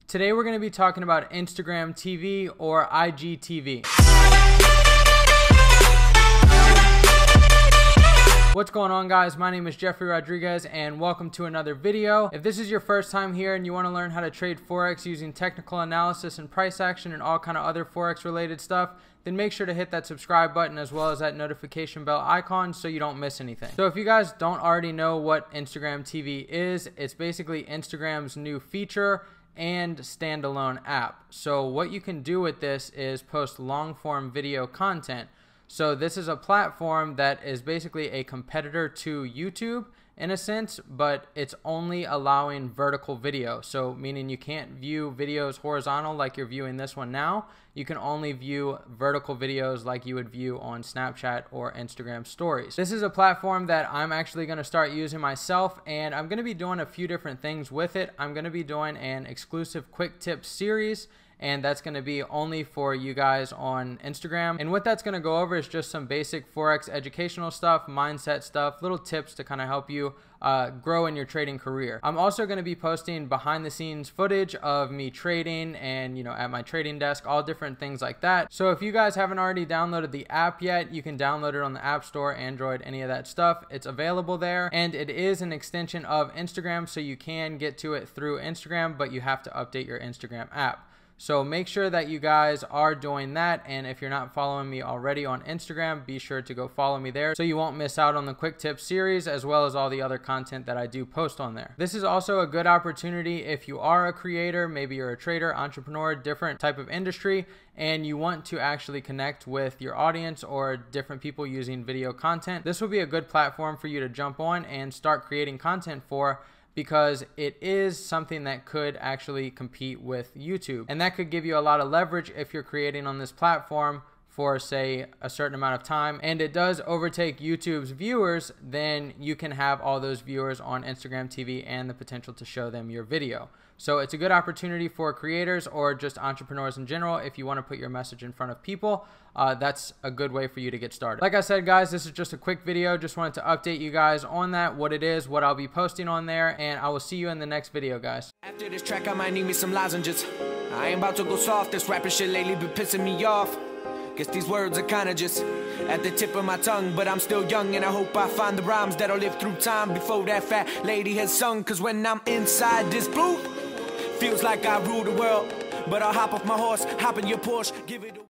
Today we're going to be talking about Instagram TV or IGTV. What's going on, guys? My name is Jeffrey Rodriguez and welcome to another video. If this is your first time here and you want to learn how to trade Forex using technical analysis and price action and all kind of other Forex related stuff, then make sure to hit that subscribe button as well as that notification bell icon so you don't miss anything. So if you guys don't already know what Instagram TV is, it's basically Instagram's new feature and standalone app. So what you can do with this is post long form video content. So this is a platform that is basically a competitor to YouTube in a sense, but it's only allowing vertical video. So meaning you can't view videos horizontal like you're viewing this one now. You can only view vertical videos like you would view on Snapchat or Instagram stories. This is a platform that I'm actually going to start using myself, and I'm going to be doing a few different things with it. I'm going to be doing an exclusive quick tips series, and that's going to be only for you guys on Instagram. And what that's going to go over is just some basic Forex educational stuff, mindset stuff, little tips to kind of help you grow in your trading career. I'm also going to be posting behind the scenes footage of me trading and, you know, at my trading desk, all different things like that. So if you guys haven't already downloaded the app yet, you can download it on the App Store, Android, any of that stuff. It's available there, and it is an extension of Instagram, so you can get to it through Instagram, but you have to update your Instagram app. So make sure that you guys are doing that, and if you're not following me already on Instagram, be sure to go follow me there so you won't miss out on the quick tips series as well as all the other content that I do post on there. This is also a good opportunity if you are a creator, maybe you're a trader, entrepreneur, different type of industry, and you want to actually connect with your audience or different people using video content. This will be a good platform for you to jump on and start creating content for, because it is something that could actually compete with YouTube. And that could give you a lot of leverage if you're creating on this platform for, say, a certain amount of time, and it does overtake YouTube's viewers, then you can have all those viewers on Instagram TV and the potential to show them your video. So it's a good opportunity for creators or just entrepreneurs in general. If you want to put your message in front of people, that's a good way for you to get started. Like I said, guys, this is just a quick video. Just wanted to update you guys on that, what it is, what I'll be posting on there, and I will see you in the next video, guys. After this track, I might need me some lozenges. I ain't about to go soft. This rapping shit lately been pissing me off. Guess these words are kinda just at the tip of my tongue, but I'm still young and I hope I find the rhymes that'll live through time before that fat lady has sung. Cause when I'm inside this booth, feels like I rule the world. But I'll hop off my horse, hop in your Porsche, give it a